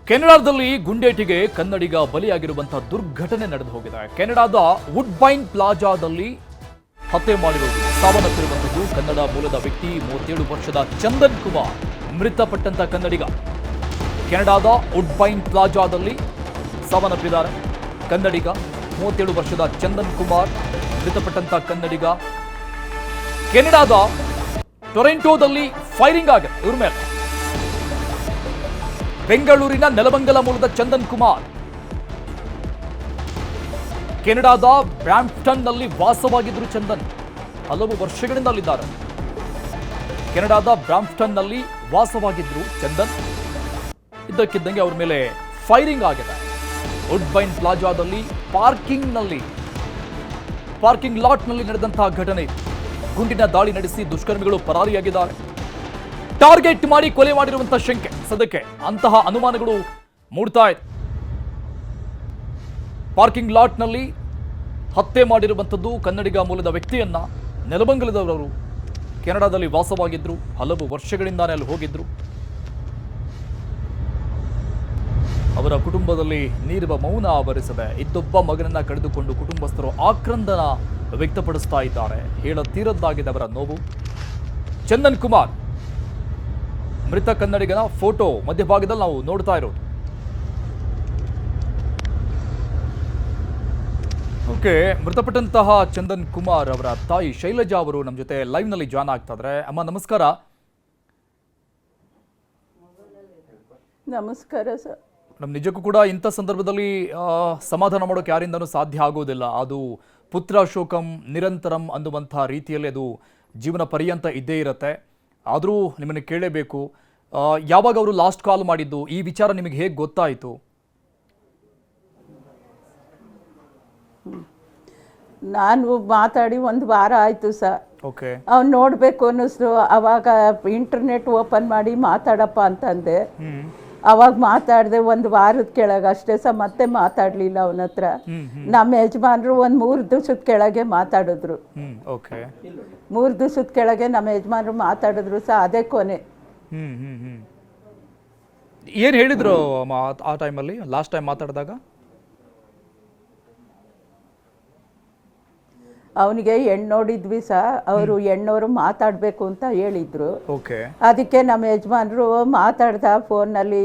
ಕೆನಡಾದಲ್ಲಿ ಗುಂಡೇಟಿಗೆ ಕನ್ನಡಿಗ ಬಲಿಯಾಗಿರುವಂತಹ ದುರ್ಘಟನೆ ನಡೆದು ಹೋಗಿದೆ. ಕೆನಡಾದ ವುಡ್ಬೈನ್ ಪ್ಲಾಜಾದಲ್ಲಿ ಹತ್ಯೆ ಮಾಡಿರುವುದು ಸಾವನ್ನಪ್ಪಿರುವಂಥದ್ದು ಕನ್ನಡ ಮೂಲದ ವ್ಯಕ್ತಿ 37 ವರ್ಷದ ಚಂದನ್ ಕುಮಾರ್ ಮೃತಪಟ್ಟಂತ ಕನ್ನಡಿಗ. ಕೆನಡಾದ ವುಡ್ಬೈನ್ ಪ್ಲಾಜಾದಲ್ಲಿ ಸಾವನ್ನಪ್ಪಿದ್ದಾರೆ ಕನ್ನಡಿಗ 37 ವರ್ಷದ ಚಂದನ್ ಕುಮಾರ್ ಮೃತಪಟ್ಟಂತ ಕನ್ನಡಿಗ. ಕೆನಡಾದ ಟೊರೆಂಟೋದಲ್ಲಿ ಫೈರಿಂಗ್ ಆಗಿದೆ ಇವ್ರ ಮೇಲೆ. ಬೆಂಗಳೂರಿನ ನೆಲಮಂಗಲ ಮೂಲದ ಚಂದನ್ ಕುಮಾರ್ ಕೆನಡಾದ ಬ್ರಾಂಪ್ಟನ್ನಲ್ಲಿ ವಾಸವಾಗಿದ್ದರು. ಚಂದನ್ ಹಲವು ವರ್ಷಗಳಿಂದ ಅಲ್ಲಿದ್ದಾರೆ. ಕೆನಡಾದ ಬ್ರಾಂಪ್ಟನ್ನಲ್ಲಿ ವಾಸವಾಗಿದ್ರು ಚಂದನ್. ಇದ್ದಕ್ಕಿದ್ದಂಗೆ ಅವ್ರ ಮೇಲೆ ಫೈರಿಂಗ್ ಆಗಿದೆ. ವುಡ್ಬೈನ್ ಪ್ಲಾಜಾದಲ್ಲಿ ಪಾರ್ಕಿಂಗ್ ಲಾಟ್ನಲ್ಲಿ ನಡೆದಂತಹ ಘಟನೆ. ಗುಂಡಿನ ದಾಳಿ ನಡೆಸಿ ದುಷ್ಕರ್ಮಿಗಳು ಪರಾರಿಯಾಗಿದ್ದಾರೆ. ಟಾರ್ಗೆಟ್ ಮಾಡಿ ಕೊಲೆ ಮಾಡಿರುವಂತಹ ಶಂಕೆ ಸದ್ಯಕ್ಕೆ ಅಂತಹ ಅನುಮಾನಗಳು ಮೂಡ್ತಾ ಇದೆ. ಪಾರ್ಕಿಂಗ್ ಲಾಟ್ನಲ್ಲಿ ಹತ್ಯೆ ಮಾಡಿರುವಂಥದ್ದು ಕನ್ನಡಿಗ ಮೂಲದ ವ್ಯಕ್ತಿಯನ್ನ. ನೆಲಮಂಗಲದವರು ಕೆನಡಾದಲ್ಲಿ ವಾಸವಾಗಿದ್ರು, ಹಲವು ವರ್ಷಗಳಿಂದಾನೇ ಅಲ್ಲಿ ಹೋಗಿದ್ರು. ಅವರ ಕುಟುಂಬದಲ್ಲಿ ನೀರುವ ಮೌನ ಆವರಿಸದೆ ಇದ್ದೊಬ್ಬ ಮಗನನ್ನ ಕಳೆದುಕೊಂಡು ಕುಟುಂಬಸ್ಥರು ಆಕ್ರಂದನ ವ್ಯಕ್ತಪಡಿಸ್ತಾ ಇದ್ದಾರೆ. ಹೇಳತೀರದ್ದಾಗಿದೆ ಅವರ ನೋವು. ಚಂದನ್ ಕುಮಾರ್ ಮೃತ ಕನ್ನಡಿಗನ ಫೋಟೋ ಮಧ್ಯಭಾಗದಲ್ಲಿ ನಾವು ನೋಡ್ತಾ ಇರೋದು. ಓಕೆ, ಮೃತಪಟ್ಟಂತಹ ಚಂದನ್ ಕುಮಾರ್ ಅವರ ತಾಯಿ ಶೈಲಜಾ ಅವರು ನಮ್ಮ ಜೊತೆ ಲೈವ್ ನಲ್ಲಿ ಜಾಯ್ನ್ ಆಗ್ತಾ ಇದ್ದಾರೆ. ಅಮ್ಮ ನಮಸ್ಕಾರ. ನಮಸ್ಕಾರ ಸರ್. ನಮ್ಮ ನಿಜಕ್ಕೂ ಕೂಡ ಇಂಥ ಸಂದರ್ಭದಲ್ಲಿ ಸಮಾಧಾನ ಮಾಡೋಕೆ ಯಾರಿಂದನೂ ಸಾಧ್ಯ ಆಗೋದಿಲ್ಲ. ಅದು ಪುತ್ರ ಶೋಕಂ ನಿರಂತರಂ ಅನ್ನುವಂಥ ರೀತಿಯಲ್ಲಿ ಅದು ಜೀವನ ಪರ್ಯಂತ ಇದ್ದೇ ಇರುತ್ತೆ. ಆದರೂ ನಿಮ್ಮನ್ನು ಕೇಳಲೇಬೇಕು, ಯಾವಾಗ ಅವರು ಲಾಸ್ಟ್ ಕಾಲ್ ಮಾಡಿದ್ದು, ಈ ವಿಚಾರ ನಿಮಗೆ ಹೇಗೆ ಗೊತ್ತಾಯಿತು? ನಾನು ಮಾತಾಡಿ 1 ವಾರ ಆಯಿತು ಸರ್. ಓಕೆ, ಅವ್ನು ನೋಡಬೇಕು ಅನ್ನಿಸ್ತು. ಅವಾಗ ಇಂಟರ್ನೆಟ್ ಓಪನ್ ಮಾಡಿ ಮಾತಾಡಪ್ಪ ಅಂತಂದೆ. ಅವಾಗ ಮಾತಾಡಿದೆ 1 ವಾರದ ಕೆಳಗೆ ಅಷ್ಟೇ ಸಹ. ಮತ್ತೆ ಮಾತಾಡಲಿಲ್ಲ ಅವನ ಹತ್ರ. ನಮ್ಮ ಯಜಮಾನರು 3 ದಿವಸದ ಕೆಳಗೆ ಮಾತಾಡಿದ್ರು. 3 ದಿವಸದ ಕೆಳಗೆ ನಮ್ಮ ಯಜಮಾನರು ಮಾತಾಡಿದ್ರು ಸಹ. ಅದೇ ಕೊನೆ. ಏನು ಹೇಳಿದ್ರು ಆ ಟೈಮಲ್ಲಿ ಲಾಸ್ಟ್ ಟೈಮ್ ಮಾತಾಡಿದಾಗ? ಅವನಿಗೆ ಹೆಣ್ಣು ನೋಡಿದ್ವಿ ಸಹ. ಅವರು ಹೆಣ್ಣವರು ಮಾತಾಡಬೇಕು ಅಂತ ಹೇಳಿದ್ರು. ಓಕೆ, ಅದಕ್ಕೆ ನಮ್ಮ ಯಜಮಾನರು ಮಾತಾಡ್ದ ಫೋನ್ನಲ್ಲಿ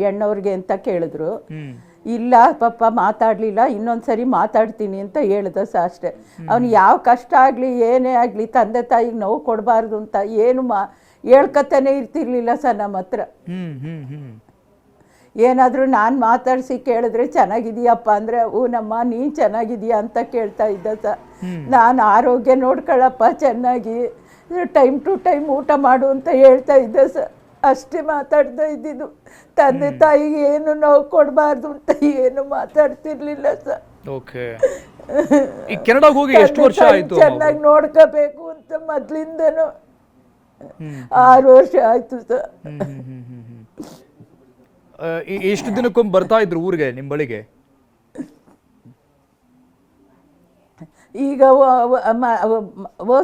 ಹೆಣ್ಣವ್ರಿಗೆ ಅಂತ ಕೇಳಿದ್ರು. ಇಲ್ಲ ಪಾಪ ಮಾತಾಡಲಿಲ್ಲ, ಇನ್ನೊಂದ್ಸರಿ ಮಾತಾಡ್ತೀನಿ ಅಂತ ಹೇಳ್ದ ಸಹ ಅಷ್ಟೇ. ಅವ್ನು ಯಾವ ಕಷ್ಟ ಆಗಲಿ ಏನೇ ಆಗಲಿ ತಂದೆ ತಾಯಿಗೆ ನೋವು ಕೊಡಬಾರ್ದು ಅಂತ ಏನು ಹೇಳ್ಕತಾನೆ ಇರ್ತಿರ್ಲಿಲ್ಲ ಸರ್ ನಮ್ಮ ಹತ್ರ. ಏನಾದರೂ ನಾನು ಮಾತಾಡಿಸಿ ಕೇಳಿದ್ರೆ ಚೆನ್ನಾಗಿದೆಯಪ್ಪ ಅಂದರೆ ನಮ್ಮ ನೀನು ಚೆನ್ನಾಗಿದೆಯಾ ಅಂತ ಕೇಳ್ತಾ ಇದ್ದ ಸರ್. ನಾನು ಆರೋಗ್ಯ ನೋಡ್ಕೊಳ್ಳಪ್ಪ, ಚೆನ್ನಾಗಿ ಟೈಮ್ ಟು ಟೈಮ್ ಊಟ ಮಾಡು ಅಂತ ಹೇಳ್ತಾ ಇದ್ದೆ ಸರ್. ಅಷ್ಟೇ ಮಾತಾಡ್ತಾ ಇದ್ದಿದ್ದು. ತಂದೆ ತಾಯಿಗೆ ಏನು ನೋವು ಕೊಡಬಾರ್ದು ಅಂತ ಏನು ಮಾತಾಡ್ತಿರ್ಲಿಲ್ಲ ಸರ್. ಓಕೆ, ಈ ಕೆನಡಾಗೆ ಹೋಗಿ ಎಷ್ಟು ವರ್ಷ ಆಯಿತು? ಚೆನ್ನಾಗಿ ನೋಡ್ಕೋಬೇಕು ಅಂತ ಮೊದಲಿಂದನೂ 6 ವರ್ಷ ಆಯಿತು ಸರ್. ಎಷ್ಟು ದಿನಕ್ಕೊಮ್ಮೆ ಬರ್ತಾ ಇದ್ರು ಊರಿಗೆ ನಿಮ್ಮ ಬಳಿಗೆ? ಈಗ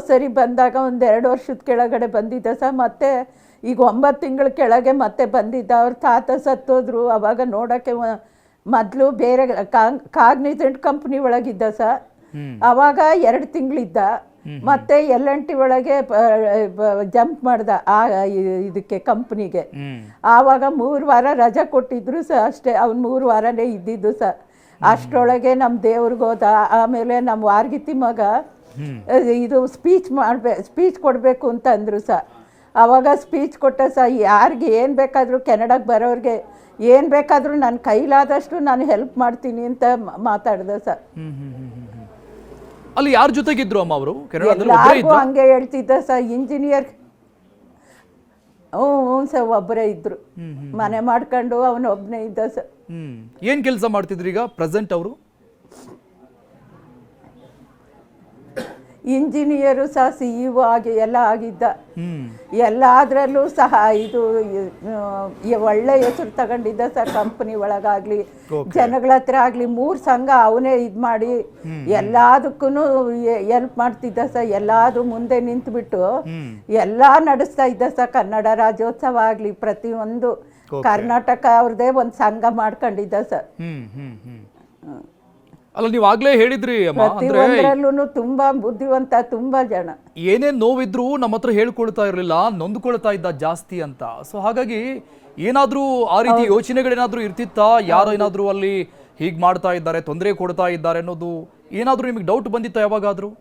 ಸರಿ ಬಂದಾಗ 1-2 ವರ್ಷದ ಕೆಳಗಡೆ ಬಂದಿದ್ದ ಸರ್. ಮತ್ತೆ ಈಗ 9 ತಿಂಗಳ ಕೆಳಗೆ ಮತ್ತೆ ಬಂದಿದ್ದ. ಅವ್ರ ತಾತ ಸತ್ತೋದ್ರು. ಅವಾಗ ನೋಡೋಕ್ಕೆ ಮೊದಲು ಬೇರೆ ಕಾಗ್ನಿಸೆಂಟ್ ಕಂಪ್ನಿ ಒಳಗಿದ್ದ ಸರ್. ಅವಾಗ 2 ತಿಂಗಳಿದ್ದ. ಮತ್ತೆ L&T ಒಳಗೆ ಜಂಪ್ ಮಾಡ್ದ ಇದಕ್ಕೆ ಕಂಪ್ನಿಗೆ. ಆವಾಗ 3 ವಾರ ರಜೆ ಕೊಟ್ಟಿದ್ರು ಸರ್ ಅಷ್ಟೇ. ಅವ್ನು 3 ವಾರನೇ ಇದ್ದಿದ್ದು ಸರ್. ಅಷ್ಟರೊಳಗೆ ನಮ್ಮ ದೇವ್ರಿಗೆ ಹೋದ. ಆಮೇಲೆ ನಮ್ಮ ವಾರ್ಗಿತಿ ಮಗ ಇದು ಸ್ಪೀಚ್ ಕೊಡಬೇಕು ಅಂತ ಅಂದರು ಸರ್. ಆವಾಗ ಸ್ಪೀಚ್ ಕೊಟ್ಟ ಸರ್. ಯಾರಿಗೆ ಏನು ಬೇಕಾದರೂ ಕೆನಡಾಗೆ ಬರೋರಿಗೆ ಏನು ಬೇಕಾದರೂ ನನ್ನ ಕೈಲಾದಷ್ಟು ನಾನು ಹೆಲ್ಪ್ ಮಾಡ್ತೀನಿ ಅಂತ ಮಾತಾಡ್ದೆ ಸರ್. ಅಲ್ಲಿ ಯಾರ ಜೊತೆಗಿದ್ರು ಅಮ್ಮ ಅವರು? ಯಾರಿಗೂ ಹಂಗೆ ಹೇಳ್ತಿದ್ದ ಸರ್. ಇಂಜಿನಿಯರ್ ಹ್ಞೂ ಸರ್, ಒಬ್ಬರೇ ಇದ್ರು. ಮನೆ ಮಾಡ್ಕೊಂಡು ಅವನೊಬ್ಬನೇ ಇದ್ದ ಸರ್. ಏನು ಕೆಲಸ ಮಾಡ್ತಿದ್ರು ಈಗ ಪ್ರೆಸೆಂಟ್ ಅವರು? ಇಂಜಿನಿಯರು ಸಹ CEO ಆಗಿ ಎಲ್ಲ ಆಗಿದ್ದ. ಎಲ್ಲದರಲ್ಲೂ ಸಹ ಇದು ಒಳ್ಳೆ ಹೆಸರು ತಗೊಂಡಿದ್ದ ಸರ್. ಕಂಪನಿ ಒಳಗಾಗ್ಲಿ ಜನಗಳ ಹತ್ರ ಆಗಲಿ 3 ಸಂಘ ಅವನೇ ಇದು ಮಾಡಿ ಎಲ್ಲದಕ್ಕೂ ಹೆಲ್ಪ್ ಮಾಡ್ತಿದ್ದ ಸರ್. ಎಲ್ಲಾದು ಮುಂದೆ ನಿಂತುಬಿಟ್ಟು ಎಲ್ಲ ನಡೆಸ್ತಾ ಇದ್ದ ಸರ್. ಕನ್ನಡ ರಾಜ್ಯೋತ್ಸವ ಆಗಲಿ ಪ್ರತಿಯೊಂದು Okay. ಕರ್ನಾಟಕ ಅವ್ರದ್ದೇ ಒಂದು ಸಂಘ ಮಾಡ್ಕೊಂಡಿದ್ದ ಸರ್. ಅಲ್ಲ ನೀವು ಆಗ್ಲೇ ಹೇಳಿದ್ರಿ ಅಮ್ಮ, ಅಂದ್ರೆ ಪ್ರತಿಯೊಂದರಲ್ಲೂ ತುಂಬಾ ಬುದ್ಧಿವಂತ, ತುಂಬಾ ಜನ. ಏನೇನ್ ನೋವಿದ್ರು ನಮ್ಮ ಹತ್ರ ಹೇಳ್ಕೊಳ್ತಾ ಇರ್ಲಿಲ್ಲ, ನೊಂದ್ಕೊಳ್ತಾ ಇದ್ದ ಜಾಸ್ತಿ ಅಂತ. ಸೊ ಹಾಗಾಗಿ ಏನಾದ್ರೂ ಆ ರೀತಿ ಯೋಚನೆಗಳೇನಾದ್ರೂ ಇರ್ತಿತ್ತಾ? ಯಾರೋ ಏನಾದ್ರೂ ಅಲ್ಲಿ ಹೀಗ್ ಮಾಡ್ತಾ ಇದ್ದಾರೆ, ತೊಂದರೆ ಕೊಡ್ತಾ ಇದ್ದಾರೆ ಅನ್ನೋದು ಏನಾದ್ರೂ ನಿಮಗೆ ಡೌಟ್ ಬಂದಿತ್ತಾ ಯಾವಾಗಾದ್ರೂ?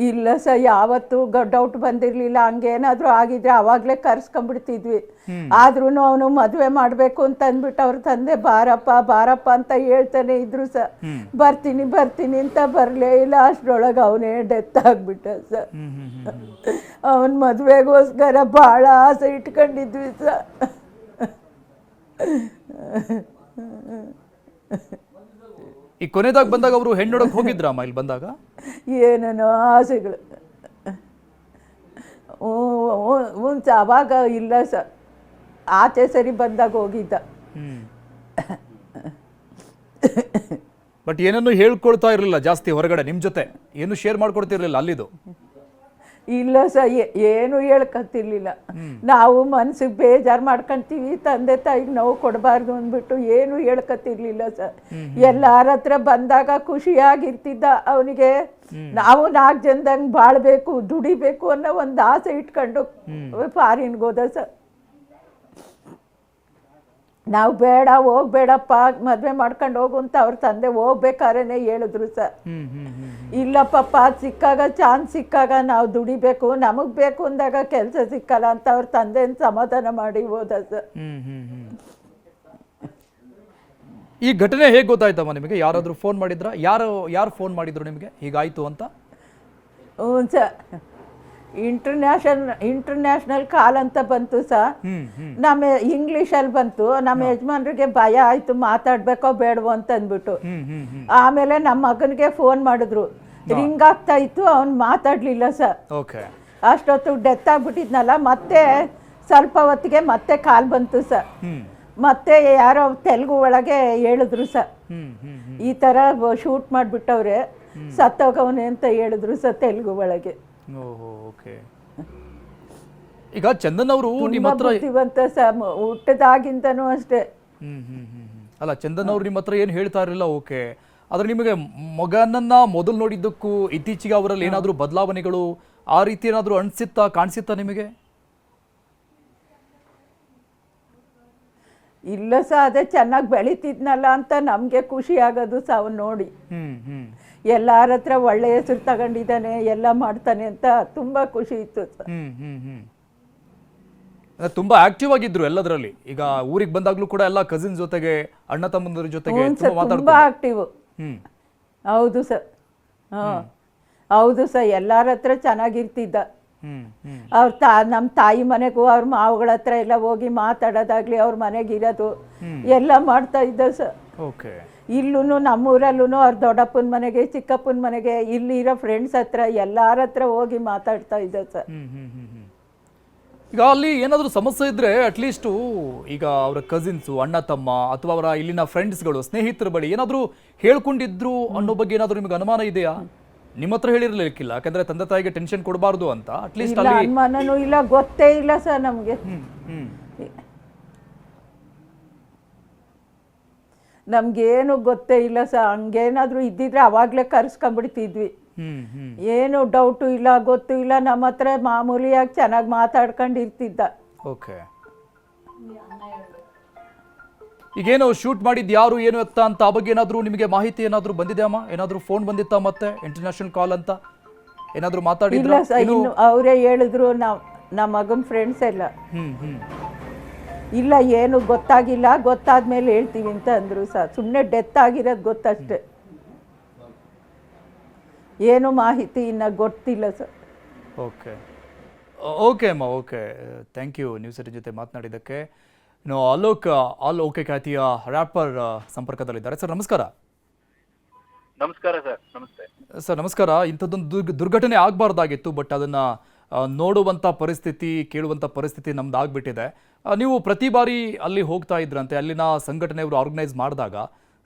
ಇಲ್ಲ ಸರ್, ಯಾವತ್ತೂ ಡೌಟ್ ಬಂದಿರಲಿಲ್ಲ. ಹಂಗೇನಾದರೂ ಆಗಿದ್ರೆ ಅವಾಗಲೇ ಕರ್ಸ್ಕೊಂಡ್ಬಿಡ್ತಿದ್ವಿ. ಆದ್ರೂ ಅವನು ಮದುವೆ ಮಾಡಬೇಕು ಅಂತ ಅಂದ್ಬಿಟ್ಟು ಅವ್ರ ತಂದೆ ಬಾರಪ್ಪ ಬಾರಪ್ಪ ಅಂತ ಹೇಳ್ತಾನೆ ಇದ್ರು ಸರ್. ಬರ್ತೀನಿ ಬರ್ತೀನಿ ಅಂತ ಬರಲೇ ಇಲ್ಲ. ಅಷ್ಟರೊಳಗೆ ಅವನೇ ಡೆತ್ ಆಗಿಬಿಟ್ಟ ಸರ್. ಅವನ ಮದುವೆಗೋಸ್ಕರ ಭಾಳ ಆಸೆ ಇಟ್ಕೊಂಡಿದ್ವಿ ಸರ್. ಈ ಕೊನೆದಾಗ ಬಂದಾಗ ಅವರು ಹೆಣ್ಣೊಡಕ್ ಹೋಗಿದ್ರಮ್ಮ ಇಲ್ಲಿ ಬಂದಾಗ? ಏನೇನೋ ಆಸೆಗಳು. ಅವಾಗ ಇಲ್ಲ ಸರ್, ಆಚೆ ಸರಿ ಬಂದಾಗ ಹೋಗಿದ್ದ. ಬಟ್ ಏನನ್ನು ಹೇಳ್ಕೊಳ್ತಾ ಇರಲಿಲ್ಲ ಜಾಸ್ತಿ ಹೊರಗಡೆ ನಿಮ್ಮ ಜೊತೆ? ಏನು ಶೇರ್ ಮಾಡ್ಕೊಡ್ತಿರ್ಲಿಲ್ಲ ಅಲ್ಲಿದು? ಇಲ್ಲ ಸರ್, ಏನು ಹೇಳ್ಕತ್ತಿರ್ಲಿಲ್ಲ. ನಾವು ಮನ್ಸಿಗೆ ಬೇಜಾರು ಮಾಡ್ಕೊಂತೀವಿ, ತಂದೆ ತಾಯಿಗೆ ನೋವು ಕೊಡಬಾರ್ದು ಅಂದ್ಬಿಟ್ಟು ಏನು ಹೇಳ್ಕತ್ತಿರ್ಲಿಲ್ಲ ಸರ್. ಎಲ್ಲಾರ ಹತ್ರ ಬಂದಾಗ ಖುಷಿಯಾಗಿರ್ತಿದ್ದ. ಅವನಿಗೆ ನಾವು 4 ಜನದಂಗೆ ಬಾಳ್ಬೇಕು, ದುಡಿಬೇಕು ಅನ್ನೋ ಒಂದು ಆಸೆ ಇಟ್ಕೊಂಡು ಫಾರಿನ್ಗೆ ಹೋದ ಸರ್. ನಾವು ಬೇಡ, ಹೋಗ್ಬೇಡಪ್ಪ, ಮದುವೆ ಮಾಡ್ಕೊಂಡು ಹೋಗು ಅಂತ ಅವ್ರ ತಂದೆ ಹೋಗ್ಬೇಕಾದ್ರೆ ಹೇಳಿದ್ರು ಸರ್. ಇಲ್ಲ ಪಾಪ, ಸಿಕ್ಕಾಗ ಚಾನ್ಸ್ ಸಿಕ್ಕಾಗ ನಾವು ದುಡಿಬೇಕು, ನಮಗೆ ಬೇಕು ಅಂದಾಗ ಕೆಲಸ ಸಿಕ್ಕಲ್ಲ ಅಂತ ಅವ್ರ ತಂದೆನ ಸಮಾಧಾನ ಮಾಡಿ ಹೋದ ಸರ್. ಈ ಘಟನೆ ಹೇಗೆ ಗೊತ್ತಾಯ್ತಮ್ಮ ನಿಮಗೆ? ಯಾರಾದರೂ ಫೋನ್ ಮಾಡಿದ್ರ? ಯಾರು ಫೋನ್ ಮಾಡಿದ್ರು ನಿಮಗೆ ಹೀಗಾಯ್ತು ಅಂತ? ಹ್ಞೂ ಸರ್, ಇಂಟರ್ನ್ಯಾಷನಲ್ ಕಾಲ್ ಅಂತ ಬಂತು ಸರ್. ನಮ್ಮ ಇಂಗ್ಲೀಷಲ್ಲಿ ಬಂತು. ನಮ್ಮ ಯಜಮಾನ್ರಿಗೆ ಭಯ ಆಯ್ತು, ಮಾತಾಡ್ಬೇಕೋ ಬೇಡವೋ ಅಂತ ಅಂದ್ಬಿಟ್ಟು. ಆಮೇಲೆ ನಮ್ಮ ಮಗನಿಗೆ ಫೋನ್ ಮಾಡಿದ್ರು, ರಿಂಗ್ ಆಗ್ತಾ ಇತ್ತು, ಅವ್ನು ಮಾತಾಡ್ಲಿಲ್ಲ ಸರ್. ಅಷ್ಟೊತ್ತು ಡೆತ್ ಆಗ್ಬಿಟ್ಟಿದ್ನಲ್ಲ. ಮತ್ತೆ ಸ್ವಲ್ಪ ಹೊತ್ತಿಗೆ ಮತ್ತೆ ಕಾಲ್ ಬಂತು ಸರ್. ಮತ್ತೆ ಯಾರೋ ತೆಲುಗು ಒಳಗೆ ಹೇಳಿದ್ರು ಸರ್, ಈ ಥರ ಶೂಟ್ ಮಾಡಿಬಿಟ್ಟವ್ರೆ, ಸತ್ತೋಗವನೆ ಅಂತ ಹೇಳಿದ್ರು ಸರ್ ತೆಲುಗು ಒಳಗೆ. ಈಗ ಚಂದನ್ ಅವರು ನಿಮ್ಮ ಹತ್ರ ಹುಟ್ಟದಾಗಿಂತನೂ ಅಷ್ಟೇ. ಅಲ್ಲ, ಚಂದನ್ ಅವ್ರು ನಿಮ್ಮ ಹತ್ರ ಏನು ಹೇಳ್ತಾ ಇರಲಿಲ್ಲ, ಓಕೆ. ಆದ್ರೆ ನಿಮಗೆ ಮಗನನ್ನ ಮೊದಲು ನೋಡಿದ್ದಕ್ಕೂ ಇತ್ತೀಚೆಗೆ ಅವರಲ್ಲಿ ಏನಾದರೂ ಬದಲಾವಣೆಗಳು ಆ ರೀತಿ ಏನಾದರೂ ಕಾಣಿಸುತ್ತಾ ನಿಮಗೆ? ಇಲ್ಲ ಸರ್, ಅದೇ ಚೆನ್ನಾಗಿ ಬೆಳೀತಿದ್ನಲ್ಲ ಅಂತ ನಮಗೆ ಖುಷಿ ಆಗೋದು ಸಹ ಅವನು ನೋಡಿ. ಎಲ್ಲಾರ ಹತ್ರ ಒಳ್ಳೆ ಹೆಸರು ತಗೊಂಡಿದ್ದಾನೆ, ಎಲ್ಲ ಮಾಡ್ತಾನೆ ಅಂತ ತುಂಬಾ ಖುಷಿ ಇತ್ತು ಸರ್. ತುಂಬಾ ಆಕ್ಟಿವ್ ಆಗಿದ್ರು ಎಲ್ಲದರಲ್ಲಿ. ಈಗ ಊರಿಗೆ ಬಂದಾಗ್ಲೂ ಕೂಡ ಎಲ್ಲ ಕಸಿನ್ ಜೊತೆಗೆ, ಅಣ್ಣ ತಮ್ಮಂದ್ರ ಜೊತೆಗೆ ತುಂಬಾ ಆಕ್ಟಿವ್. ಹೌದು ಸರ್, ಹೌದು ಸರ್, ಎಲ್ಲಾರ ಹತ್ರ ಚೆನ್ನಾಗಿರ್ತಿದ್ದ. ನಮ್ಮ ತಾಯಿ ಮನೆಗೂ ಅವ್ರ ಮಾವುಗಳ ಹತ್ರ ಎಲ್ಲ ಹೋಗಿ ಮಾತಾಡೋದಾಗ್ಲಿ, ಅವ್ರ ಮನೆಗೆ ಇರೋದು ಎಲ್ಲ ಮಾಡ್ತಾ ಇದ್ದ ಸರ್. ಇಲ್ಲೂ ನಮ್ಮೂರಲ್ಲೂ ಅವ್ರ ದೊಡ್ಡಪ್ಪನ ಮನೆಗೆ, ಚಿಕ್ಕಪ್ಪನ ಮನೆಗೆ, ಇಲ್ಲಿರೋ ಫ್ರೆಂಡ್ಸ್ ಹತ್ರ ಎಲ್ಲಾರ ಹತ್ರ ಹೋಗಿ ಮಾತಾಡ್ತಾ ಇದ್ದ ಸರ್. ಈಗ ಅಲ್ಲಿ ಏನಾದರೂ ಸಮಸ್ಯೆ ಇದ್ರೆ ಅಟ್ಲೀಸ್ಟ್ ಈಗ ಅವರ ಕಸಿನ್ಸು, ಅಣ್ಣ ತಮ್ಮ ಅಥವಾ ಅವರ ಇಲ್ಲಿನ ಫ್ರೆಂಡ್ಸ್ಗಳು, ಸ್ನೇಹಿತರ ಬಳಿ ಏನಾದರೂ ಹೇಳ್ಕೊಂಡಿದ್ರು ಅನ್ನೋ ಬಗ್ಗೆ ಏನಾದರೂ ನಿಮಗೆ ಅನುಮಾನ ಇದೆಯಾ? ನಿಮ್ಮ ಹತ್ರ ಹೇಳಿರ್ಲಿಕ್ಕಿಲ್ಲ, ಯಾಕಂದ್ರೆ ತಂದೆ ತಾಯಿಗೆ ಟೆನ್ಷನ್ ಕೊಡಬಾರ್ದು ಅಂತ. ಅಟ್ಲೀಸ್ಟ್ ಅನುಮಾನನೂ ಇಲ್ಲ, ಗೊತ್ತೇ ಇಲ್ಲ ಸರ್ ನಮಗೆ. ನಮ್ಗೇನು ಗೊತ್ತೇ ಇಲ್ಲ ಸರ್. ಹಂಗೇನಾದ್ರೂ ಇದ್ದಿದ್ರೆ ಅವಾಗ್ಲೇ ಕರ್ಸ್ಕೊಂಡ್ಬಿಡ್ತಿದ್ವಿ. ಏನು ಡೌಟು ಇಲ್ಲ, ಗೊತ್ತೂ ಇಲ್ಲ. ನಮ್ಮ ಹತ್ರ ಮಾಮೂಲಿಯಾಗಿ ಚೆನ್ನಾಗಿ ಮಾತಾಡ್ಕೊಂಡಿರ್ತಿದ್ದ. ಓಕೆ. ಈಗೇನು ಶೂಟ್ ಮಾಡಿದ್ದು ಯಾರು ಏನು ಎತ್ತ ಅಂತ ಆ ಬಗ್ಗೆ ಏನಾದರೂ ನಿಮಗೆ ಮಾಹಿತಿ ಏನಾದರೂ ಬಂದಿದೆ ಅಮ್ಮ? ಏನಾದರೂ ಫೋನ್ ಬಂದಿತ್ತಾ ಮತ್ತೆ ಇಂಟರ್ನ್ಯಾಷನಲ್ ಕಾಲ್ ಅಂತ ಏನಾದರೂ ಮಾತಾಡಿದ್ರು? ಇಲ್ಲ ಸರ್, ಇನ್ನು ಅವರೇ ಹೇಳಿದ್ರು, ನಮ್ಮ ಮಗನ ಫ್ರೆಂಡ್ಸ್ ಎಲ್ಲ ಇಲ್ಲ, ಏನು ಗೊತ್ತಾಗಿಲ್ಲ, ಗೊತ್ತಾದ್ಮೇಲೆ ಹೇಳ್ತೀವಿ ಅಂತ ಅಂದರು ಸರ್. ಸುಮ್ಮನೆ ಡೆತ್ ಆಗಿರೋದು ಗೊತ್ತಷ್ಟೆ, ಏನು ಮಾಹಿತಿ ಇನ್ನು ಗೊತ್ತಿಲ್ಲ ಸರ್. ಓಕೆ ಓಕೆ ಅಮ್ಮ, okay, thank you news eighteen ಜೊತೆ ಮಾತನಾಡಿದ್ದಕ್ಕೆ. ಇನ್ನು ಆಲ್ ಓಕೆ ಖ್ಯಾತಿಯ ರ್ಯಾಪರ್ ಸಂಪರ್ಕದಲ್ಲಿದ್ದಾರೆ. ಸರ್ ನಮಸ್ಕಾರ. ನಮಸ್ಕಾರ ಸರ್. ನಮಸ್ತೆ ಸರ್. ನಮಸ್ಕಾರ. ಇಂಥದ್ದೊಂದು ದುರ್ಘಟನೆ ಆಗಬಾರ್ದಾಗಿತ್ತು, ಬಟ್ ಅದನ್ನು ನೋಡುವಂಥ ಪರಿಸ್ಥಿತಿ, ಕೇಳುವಂಥ ಪರಿಸ್ಥಿತಿ ನಮ್ದು ಆಗಿಬಿಟ್ಟಿದೆ. ನೀವು ಪ್ರತಿ ಬಾರಿ ಅಲ್ಲಿ ಹೋಗ್ತಾ ಇದ್ರಂತೆ, ಅಲ್ಲಿನ ಸಂಘಟನೆಯವರು ಆರ್ಗನೈಸ್ ಮಾಡಿದಾಗ.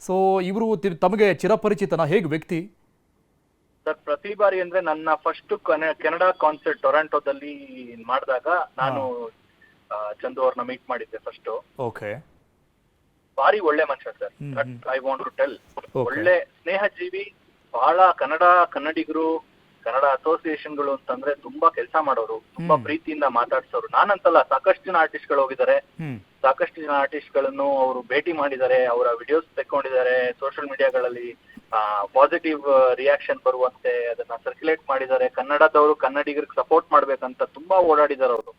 ಸೊ ಇವರು ತಮಗೆ ಚಿರಪರಿಚಿತನ, ಹೇಗೆ ವ್ಯಕ್ತಿ? ಸರ್ ಪ್ರತಿ ಬಾರಿ ಅಂದ್ರೆ ನನ್ನ ಫಸ್ಟ್ ಕೆನಡಾ ಕಾನ್ಸರ್ಟ್ ಟೊರಾಂಟೋದಲ್ಲಿ ಮಾಡಿದಾಗ ನಾನು ಚಂದು ಅವ್ರನ್ನ ಮೀಟ್ ಮಾಡಿದ್ದೆ ಫಸ್ಟ್. ಓಕೆ. ಭಾರಿ ಒಳ್ಳೆ ಮನುಷ್ಯ sir. I want to tell, ಒಳ್ಳೆ ಸ್ನೇಹ ಜೀವಿ, ಬಹಳ ಕನ್ನಡಿಗರು, ಕನ್ನಡ ಅಸೋಸಿಯೇಷನ್ಗಳು ಅಂತಂದ್ರೆ ತುಂಬಾ ಕೆಲಸ ಮಾಡೋರು, ತುಂಬಾ ಪ್ರೀತಿಯಿಂದ ಮಾತಾಡ್ಸೋರು. ನಾನಂತಲ್ಲ, ಸಾಕಷ್ಟು ಜನ ಆರ್ಟಿಸ್ಟ್ಗಳು ಹೋಗಿದ್ದಾರೆ, ಸಾಕಷ್ಟು ಜನ ಆರ್ಟಿಸ್ಟ್ಗಳನ್ನು ಅವರು ಭೇಟಿ ಮಾಡಿದ್ದಾರೆ, ಅವರ ವಿಡಿಯೋಸ್ ತೆಕ್ಕೊಂಡಿದ್ದಾರೆ, ಸೋಷಿಯಲ್ ಮೀಡಿಯಾಗಳಲ್ಲಿ ಪಾಸಿಟಿವ್ ರಿಯಾಕ್ಷನ್ ಬರುವಂತೆ ಅದನ್ನ ಸರ್ಕ್ಯುಲೇಟ್ ಮಾಡಿದ್ದಾರೆ. ಕನ್ನಡದವರು ಕನ್ನಡಿಗರಿಗೆ ಸಪೋರ್ಟ್ ಮಾಡ್ಬೇಕಂತ ತುಂಬಾ ಓಡಾಡಿದ್ದಾರೆ ಅವರು.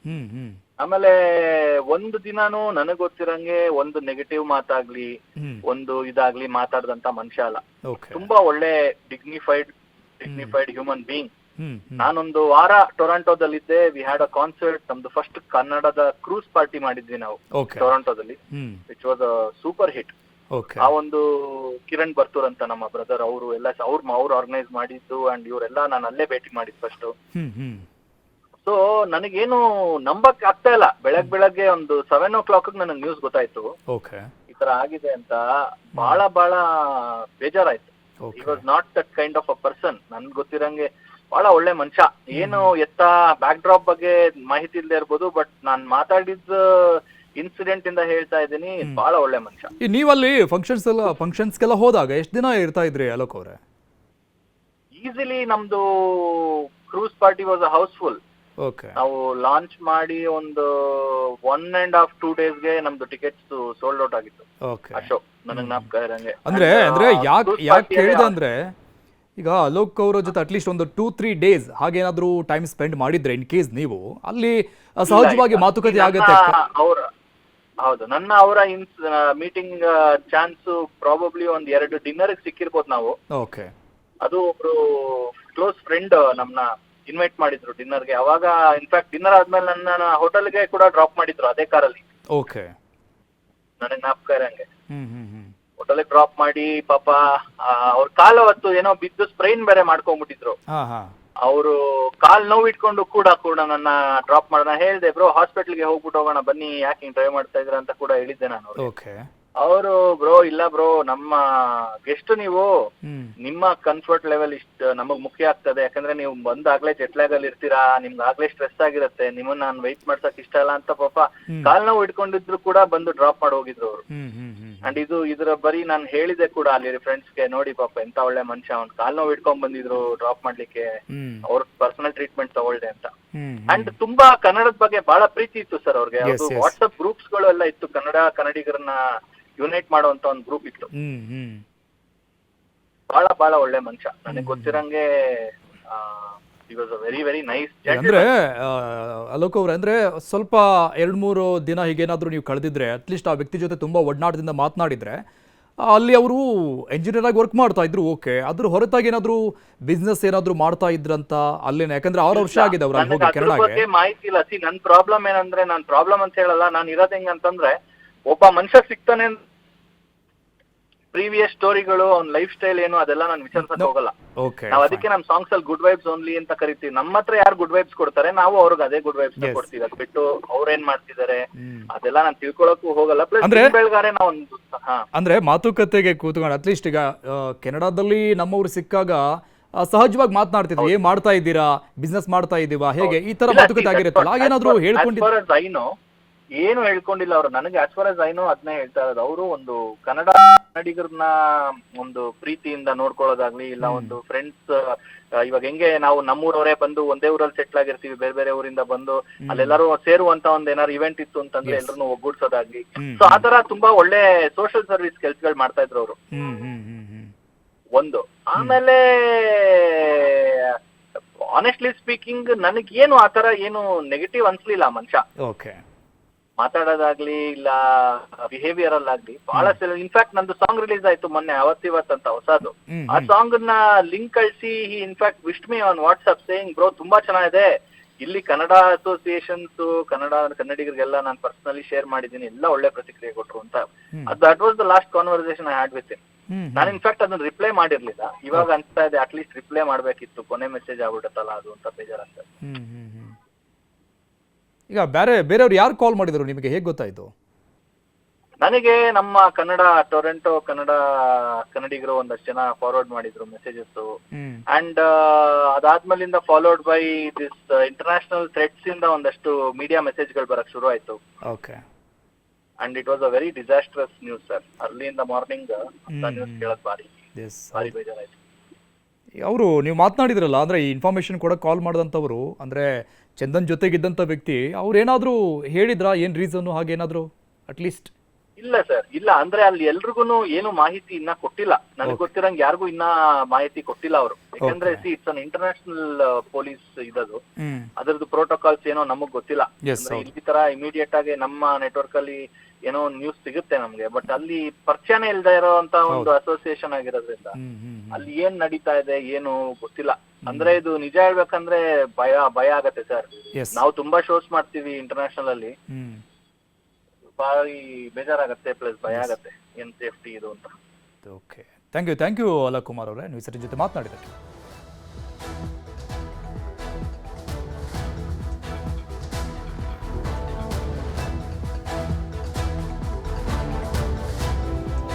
ಆಮೇಲೆ ಒಂದು ದಿನಾನು ನನಗ್ ಗೊತ್ತಿರಂಗೆ ಒಂದು ನೆಗೆಟಿವ್ ಮಾತಾಗ್ಲಿ ಒಂದು ಇದಾಗ್ಲಿ ಮಾತಾಡದಂತ ಮನುಷ್ಯ ಅಲ್ಲ. ತುಂಬಾ ಒಳ್ಳೆ ಡಿಗ್ನಿಫೈಡ್ ಹ್ಯೂಮನ್ ಬೀಯಿಂಗ್. ನಾನೊಂದು ವಾರ ಟೊರಾಂಟೋದಲ್ಲಿದ್ದೆ. We had a concert. ನಮ್ದು ಫಸ್ಟ್ ಕನ್ನಡದ ಕ್ರೂಸ್ ಪಾರ್ಟಿ ಮಾಡಿದ್ವಿ ನಾವು ಟೊರಾಂಟೋದಲ್ಲಿ, which was a super hit. ಆ ಒಂದು ಕಿರಣ್ ಬರ್ತೂರ್ ಅಂತ ನಮ್ಮ ಬ್ರದರ್, ಅವರು ಎಲ್ಲ ಅವ್ರು ಆರ್ಗನೈಸ್ ಮಾಡಿದ್ದು ಅಂಡ್ ಇವರೆಲ್ಲ ನಾನು ಅಲ್ಲೇ ಭೇಟಿ ಮಾಡಿದ್ ಫಸ್ಟ್. ಸೊ ನನಗೇನು ನಂಬಕ್ ಆಗ್ತಾ ಇಲ್ಲ. ಬೆಳಗ್ಗೆ ಒಂದು 7 o'clock ನನಗೆ ನ್ಯೂಸ್ ಗೊತ್ತಾಯ್ತು ಈ ತರ ಆಗಿದೆ ಅಂತ. ಬಹಳ ಬೇಜಾರಾಯ್ತು. He was not that kind of a person. ನನ್ಗೆ ಗೊತ್ತಿರಂಗೆ ಬಹಳ ಒಳ್ಳೆ ಮನುಷ್ಯ. ಏನು ಬ್ಯಾಕ್ ಡ್ರಾಪ್ ಬಗ್ಗೆ ಮಾಹಿತಿ ಇಲ್ಲದೆ ಇರ್ಬೋದು, ಬಟ್ ನಾನ್ ಮಾತಾಡಿದ ಇನ್ಸಿಡೆಂಟ್ ಇಂದ ಹೇಳ್ತಾ ಇದ್ದೀನಿ, ಬಹಳ ಒಳ್ಳೆ ಮನುಷ್ಯ. ನೀವಲ್ಲಿ ಫಂಕ್ಷನ್ಸ್ಗೆಲ್ಲ ಹೋದಾಗ ಎಷ್ಟು ದಿನ ಇರ್ತಾ ಇದ್ರಿ ಅಲೋಕ್ ಅವರೇ? ಈಸಿಲಿ ನಮ್ದು cruise party was a house full. ನಾವು ಲಾಂಚ್ ಮಾಡಿ ಒಂದು 1.5 2 daysಗೆ ನಮ್ದು ಟಿಕೆಟ್ಸ್ ಸೋಲ್ಡ್ ಔಟ್ ಆಗಿತ್ತು ಆ ಶೋ. ನನಗೆ ಜ್ಞಾಪಕ ಇರಂಗೆ. ಅಂದ್ರೆ ಯಾಕೆ ಹೇಳಿದೆ ಅಂದ್ರೆ, ಈಗ ಅಲೋಕ್ ಅವರ ಜೊತೆ ಅಟ್ಲೀಸ್ಟ್ ಒಂದು 2-3 days ಹಾಗೇನಾದ್ರೂ ಟೈಮ್ ಸ್ಪೆಂಡ್ ಮಾಡಿದ್ರೆ ಇನ್ ಕೇಸ್ ನೀವು ಅಲ್ಲಿ ಸಹಜವಾಗಿ ಮಾತುಕತೆ ಆಗುತ್ತೆ. ಹೌದು, ಅವರ ಮೀಟಿಂಗ್ ಚಾನ್ಸ್ ಪ್ರಾಬಬ್ಲಿ ಒಂದ್ 2 ಡಿನ್ನರ್ ಸಿಕ್ಕಿರ್ಬೋದು ನಾವು. ಅದು ಒಬ್ರು ಕ್ಲೋಸ್ ಫ್ರೆಂಡ್ ನಮ್ನ ಇನ್ವೈಟ್ ಮಾಡಿದ್ರು ಡಿನ್ನರ್ಗೆ. ಅವಾಗ ಇನ್ಫ್ಯಾಕ್ಟ್ ಡಿನ್ನರ್ ಆದ್ಮೇಲೆ ನನ್ನ ಹೋಟೆಲ್ಗೆ ಕೂಡ ಡ್ರಾಪ್ ಮಾಡಿದ್ರು ಅದೇ ಕಾರಲ್ಲಿ. ನನಗೆ ಜ್ಞಾಪಕ ಇರಂಗೆ ಹೋಟೆಲ್ಗೆ ಡ್ರಾಪ್ ಮಾಡಿ, ಪಾಪ ಅವ್ರ ಕಾಲ ಹೊತ್ತು ಏನೋ ಬಿದ್ದು ಸ್ಪ್ರೈನ್ ಬೇರೆ ಮಾಡ್ಕೊಂಡ್ಬಿಟ್ಟಿದ್ರು. ಅವರು ಕಾಲ್ ನೋವು ಇಟ್ಕೊಂಡು ಕೂಡ ನನ್ನ ಡ್ರಾಪ್ ಮಾಡೋಣ ಹೇಳ್ದೆ. ಬ್ರೋ ಹಾಸ್ಪಿಟಲ್ಗೆ ಹೋಗ್ಬಿಟ್ಟು ಹೋಗೋಣ ಬನ್ನಿ, ಯಾಕೆ ಹಿಂಗ್ ಡ್ರೈವ್ ಮಾಡ್ತಾ ಇದ್ರ ಅಂತ ಕೂಡ ಹೇಳಿದ್ದೆ ನಾನು. ಅವರು ಬ್ರೋ ಇಲ್ಲ ಬ್ರೋ, ನಮ್ಮ ಗೆಸ್ಟ್ ನೀವು, ನಿಮ್ಮ ಕಂಫರ್ಟ್ ಲೆವೆಲ್ ಇಷ್ಟ ನಮಗ್ ಮುಖ್ಯ ಆಗ್ತದೆ. ಯಾಕಂದ್ರೆ ನೀವು ಬಂದಾಗ್ಲೇ ಜೆಟ್ಲಾಗ್ ಅಲ್ಲಿ ಇರ್ತೀರಾ, ನಿಮ್ಗೆ ಆಗ್ಲೇ ಸ್ಟ್ರೆಸ್ ಆಗಿರುತ್ತೆ, ನಿಮ್ಮನ್ನ ನಾನು ವೆಯ್ಟ್ ಮಾಡ್ಸಕ್ ಇಷ್ಟ ಇಲ್ಲ ಅಂತ ಪಾಪ ಕಾಲ್ ನೋವು ಇಟ್ಕೊಂಡಿದ್ರು ಕೂಡ ಬಂದು ಡ್ರಾಪ್ ಮಾಡಿ ಹೋಗಿದ್ರು ಅವರು. ಅಂಡ್ ಇದ್ರ ಬರೀ ನಾನು ಹೇಳಿದೆ ಕೂಡ ಅಲ್ಲಿ ಫ್ರೆಂಡ್ಸ್ಗೆ, ನೋಡಿ ಪಾಪ ಎಂತ ಒಳ್ಳೆ ಮನುಷ್ಯ, ಅವ್ನ್ ಕಾಲ್ ನೋವು ಇಟ್ಕೊಂಡ್ ಬಂದಿದ್ರು ಡ್ರಾಪ್ ಮಾಡ್ಲಿಕ್ಕೆ, ಅವ್ರ ಪರ್ಸನಲ್ ಟ್ರೀಟ್ಮೆಂಟ್ ತಗೊಳ್ದೆ ಅಂತ. ಅಂಡ್ ತುಂಬಾ ಕನ್ನಡದ ಬಗ್ಗೆ ಬಹಳ ಪ್ರೀತಿ ಇತ್ತು ಸರ್ ಅವ್ರಿಗೆ. ವಾಟ್ಸ್ಆಪ್ ಗ್ರೂಪ್ಸ್ ಗಳು ಎಲ್ಲ ಇತ್ತು, ಕನ್ನಡಿಗರನ್ನ ಯುನೈಟ್ ಮಾಡುವಂತ ಒಂದು ಗ್ರೂಪ್ ಇತ್ತು. ಬಹಳ ಒಳ್ಳೆ ಮನುಷ್ಯ. ನನಗೆ ಗೊತ್ತಿರಂಗೆ ವೆರಿ ವೆರಿ ನೈಸ್. ಅಂದ್ರೆ ಅಲೋಕ್ ಅವ್ರೆ, ಅಂದ್ರೆ ಸ್ವಲ್ಪ 2-3 ದಿನ ಹೀಗೇನಾದ್ರೂ ನೀವು ಕಳೆದಿದ್ರೆ, ಅಟ್ಲೀಸ್ಟ್ ಆ ವ್ಯಕ್ತಿ ಜೊತೆ ತುಂಬಾ ಒಡನಾಟದಿಂದ ಮಾತನಾಡಿದ್ರೆ, ಅಲ್ಲಿ ಅವರು ಎಂಜಿನಿಯರ್ ಆಗಿ ವರ್ಕ್ ಮಾಡ್ತಾ ಇದ್ರು, ಓಕೆ, ಅದ್ರ ಹೊರತಾಗಿ ಏನಾದ್ರು ಬಿಸ್ನೆಸ್ ಏನಾದ್ರು ಮಾಡ್ತಾ ಇದ್ರಂತ ಅಲ್ಲೇನೆ? ಯಾಕಂದ್ರೆ 6 ವರ್ಷ ಆಗಿದೆ ಅವ್ರು ಹೋಗಿ ಕೆನಡಾಗೆ. ಮಾಹಿತಿ ಇಲ್ಲ. ನನ್ ಪ್ರಾಬ್ಲಮ್ ಏನಂದ್ರೆ, ನಾನ್ ಪ್ರಾಬ್ಲಮ್ ಅಂತ ಹೇಳಲ್ಲ, ನಾನು ಇರೋದ್ ಹೆಂಗಂತಂದ್ರೆ, ಒಬ್ಬ ಮನುಷ್ಯ ಸಿಗ್ತಾನೆ, ಪ್ರೀವಿಯಸ್ ಸ್ಟೋರಿಗಳು, ಅವ್ನ ಲೈಫ್ ಸ್ಟೈಲ್ ಏನು ಅದೆಲ್ಲ ನಾನು ವಿಚಾರಿಸಕ್ ಹೋಗಲ್ಲ. ನಾವ್ ಅದಕ್ಕೆ ನಮ್ ಸಾಂಗ್ಸ್ ಅಲ್ಲಿ ಗುಡ್ ವೈಬ್ಸ್ ಓನ್ಲಿ ಅಂತ ಕರಿತೀವಿ. ನಮ್ಮ ಹತ್ರ ಯಾರು ಗುಡ್ ವೈಬ್ಸ್ ಕೊಡ್ತಾರೆ, ನಾವು ಅವ್ರಿಗೆ ಅದೇ ಗುಡ್ ವೈಬ್ಸ್ ಕೊಡ್ತೀವಿ. ಅದ್ ಬಿಟ್ಟು ಅವ್ರೇನ್ ಮಾಡ್ತಿದ್ದಾರೆ ಅದೆಲ್ಲ ನಾನು ತಿಳ್ಕೊಳಕ್ಕೂ ಹೋಗಲ್ಲ. ಪ್ಲಸ್ ಬೆಳಗಾರೆ ನಾವೊಂದು ಅಂದ್ರೆ ಮಾತುಕತೆಗೆ ಕೂತ್ಕೊಂಡು ಅಟ್ಲೀಸ್ಟ್ ಈಗ ಕೆನಡಾದಲ್ಲಿ ನಮ್ಮವ್ರು ಸಿಕ್ಕಾಗ ಸಹಜವಾಗಿ ಮಾತನಾಡ್ತಿದ್ವಿ, ಏನ್ ಮಾಡ್ತಾ ಇದ್ದೀರಾ, ಬಿಸ್ನೆಸ್ ಮಾಡ್ತಾ ಇದೀವಾ, ಹೇಗೆ, ಈ ತರ ಮಾತುಕತೆ ಆಗಿರುತ್ತಲ್ಲ, ಹಾಗೇನಾದ್ರು ಹೇಳ್ಕೊಂಡಿದ್ರು? ಏನು ಹೇಳ್ಕೊಂಡಿಲ್ಲ ಅವರು. ನನಗೆ as far as I know ಅದನ್ನೇ ಹೇಳ್ತಾ ಇರೋದು. ಅವರು ಒಂದು ಕನ್ನಡಿಗರನ್ನ ಒಂದು ಪ್ರೀತಿಯಿಂದ ನೋಡ್ಕೊಳ್ಳೋದಾಗ್ಲಿ, ಇಲ್ಲ ಒಂದು ಫ್ರೆಂಡ್ಸ್, ಇವಾಗ ಹೆಂಗೆ ನಾವು ನಮ್ಮೂರವರೇ ಬಂದು ಒಂದೇ ಊರಲ್ಲಿ ಸೆಟ್ಲ್ ಆಗಿರ್ತೀವಿ, ಬೇರೆ ಊರಿಂದ ಬಂದು ಅಲ್ಲೆಲ್ಲರೂ ಸೇರುವಂತ ಒಂದ್ ಏನಾದ್ರು ಇವೆಂಟ್ ಇತ್ತು ಅಂತಂದ್ರೆ ಎಲ್ಲರನ್ನು ಒಗ್ಗೂಡ್ಸೋದಾಗ್ಲಿ, ಸೊ ಆತರ ತುಂಬಾ ಒಳ್ಳೆ ಸೋಷಿಯಲ್ ಸರ್ವಿಸ್ ಕೆಲ್ಸಗಳು ಮಾಡ್ತಾ ಇದ್ರು ಅವರು. ಒಂದು ಆಮೇಲೆ ಆನೆಸ್ಟ್ಲಿ ಸ್ಪೀಕಿಂಗ್ ನನಗೇನು ಆತರ ಏನು ನೆಗೆಟಿವ್ ಅನ್ಸ್ಲಿಲ್ಲ ಮನುಷ್ಯ. ಮಾತಾಡೋದಾಗ್ಲಿ ಇಲ್ಲ ಬಿಹೇವಿಯರ್ ಅಲ್ಲಾಗ್ಲಿ ಬಹಳ ಇನ್ಫ್ಯಾಕ್ಟ್ ನಂದು ಸಾಂಗ್ ರಿಲೀಸ್ ಆಯ್ತು ಮೊನ್ನೆ ಅವತ್ತಿವತ್ ಅಂತ ಹೊಸದು. ಆ ಸಾಂಗ್ ನ ಲಿಂಕ್ ಕಳಿಸಿ in fact wished me on WhatsApp saying, bro ತುಂಬಾ ಚೆನ್ನಾಗಿದೆ, ಇಲ್ಲಿ ಕನ್ನಡ ಅಸೋಸಿಯೇಷನ್ಸ್ ಕನ್ನಡಿಗರಿಗೆಲ್ಲ ನಾನು ಪರ್ಸನಲಿ ಶೇರ್ ಮಾಡಿದ್ದೀನಿ, ಎಲ್ಲ ಒಳ್ಳೆ ಪ್ರತಿಕ್ರಿಯೆ ಕೊಟ್ರು ಅಂತ. That was the last conversation I had with him. ನಾನು ಇನ್ಫ್ಯಾಕ್ಟ್ ಅದನ್ನ ರಿಪ್ಲೈ ಮಾಡಿರ್ಲಿಲ್ಲ. ಇವಾಗ ಅನ್ಸ್ತಾ ಇದೆ ಅಟ್ಲೀಸ್ಟ್ ರಿಪ್ಲೈ ಮಾಡ್ಬೇಕಿತ್ತು, ಕೊನೆ ಮೆಸೇಜ್ ಆಗ್ಬಿಡುತ್ತಲ್ಲ ಅದು ಅಂತ ಬೇಜಾರಾಗ್ತದೆ. ಈಗ ಬೇರೆಯವ್ರು ಯಾರು ಕಾಲ್ ಮಾಡಿದ್ರು ನಿಮಗೆ, ಹೇಗೆ ಗೊತ್ತಾಯ್ತು? ನನಗೆ ನಮ್ಮ ಟೊರೆಂಟೋ ಕನ್ನಡಿಗರು ಒಂದಷ್ಟು ಜನ ಫಾರ್ವರ್ಡ್ ಮಾಡಿದ್ರು ಮೆಸೇಜಸ್. ಅಂಡ್ ಅದಾದ್ಮೇಲಿಂದ followed by this international threads ಇಂದ ಒಂದಷ್ಟು ಮೀಡಿಯಾ ಮೆಸೇಜ್ಗಳು ಬರಕ್ ಶುರು ಆಯ್ತು. Okay. And it was a very disastrous news sir. ಅರ್ಲಿಯಿಂದ ಮಾರ್ನಿಂಗ್ ನ್ಯೂಸ್ ಕೇಳೋದು ಭಾರಿ ಬೇಜಾರಾಯ್ತು. ಅವರು ನೀವು ಮಾತನಾಡಿದ್ರಲ್ಲ, ಅಂದ್ರೆ ಈ ಇನ್ಫಾರ್ಮೇಶನ್ ಕೂಡ ಕಾಲ್ ಮಾಡಿದಂಥವ್ರು, ಅಂದ್ರೆ ಚಂದನ್ ಜೊತೆಗಿದ್ದಂಥ ವ್ಯಕ್ತಿ, ಅವ್ರು ಏನಾದರೂ ಹೇಳಿದ್ರಾ ಏನು ರೀಸನ್ ಹಾಗೇನಾದರೂ ಅಟ್ಲೀಸ್ಟ್? ಇಲ್ಲ ಸರ್, ಇಲ್ಲ. ಅಂದ್ರೆ ಅಲ್ಲಿ ಎಲ್ರಿಗೂ ಏನು ಮಾಹಿತಿ ಇನ್ನ ಕೊಟ್ಟಿಲ್ಲ. ನನಗೆ ಗೊತ್ತಿರಂಗ್ ಯಾರಿಗೂ ಇನ್ನ ಮಾಹಿತಿ ಕೊಟ್ಟಿಲ್ಲ ಅವರು. ಯಾಕಂದ್ರೆ ಇಟ್ಸ್ ಅನ್ ಇಂಟರ್ನ್ಯಾಷನಲ್ ಪೊಲೀಸ್ ಇದದು, ಅದ್ರದ್ದು ಪ್ರೋಟೋಕಾಲ್ಸ್ ಏನೋ ನಮಗ್ ಗೊತ್ತಿಲ್ಲ. ಅಂದ್ರೆ ಈ ತರ ಇಮಿಡಿಯೇಟ್ ಆಗಿ ನಮ್ಮ ನೆಟ್ವರ್ಕ್ ಅಲ್ಲಿ ಏನೋ ನ್ಯೂಸ್ ಸಿಗುತ್ತೆ ನಮ್ಗೆ, ಬಟ್ ಅಲ್ಲಿ ಪರಿಚಯನೇ ಇಲ್ದೇ ಇರೋಂತ ಒಂದು ಅಸೋಸಿಯೇಷನ್ ಆಗಿರೋದ್ರಿಂದ ಅಲ್ಲಿ ಏನ್ ನಡೀತಾ ಇದೆ ಏನು ಗೊತ್ತಿಲ್ಲ. ಅಂದ್ರೆ ಇದು ನಿಜ ಹೇಳ್ಬೇಕಂದ್ರೆ ಭಯ ಆಗತ್ತೆ ಸರ್. ನಾವು ತುಂಬಾ ಶೋಸ್ ಮಾಡ್ತೀವಿ ಇಂಟರ್ನ್ಯಾಷನಲ್ ಅಲ್ಲಿ, ಭಾರಿ ಬೇಜಾರಾಗತ್ತೆ ಪ್ಲಸ್ ಭಯ ಆಗತ್ತೆ ಏನ್ ಸೇಫ್ಟಿ ಇದು ಅಂತ. ಓಕೆ, ಥ್ಯಾಂಕ್ ಯು ಅಲಕ್ ಕುಮಾರ್ ಅವರೇ, ನೀವು ಸರಿ ಜೊತೆ ಮಾತನಾಡಿದ್ದಕ್ಕೆ.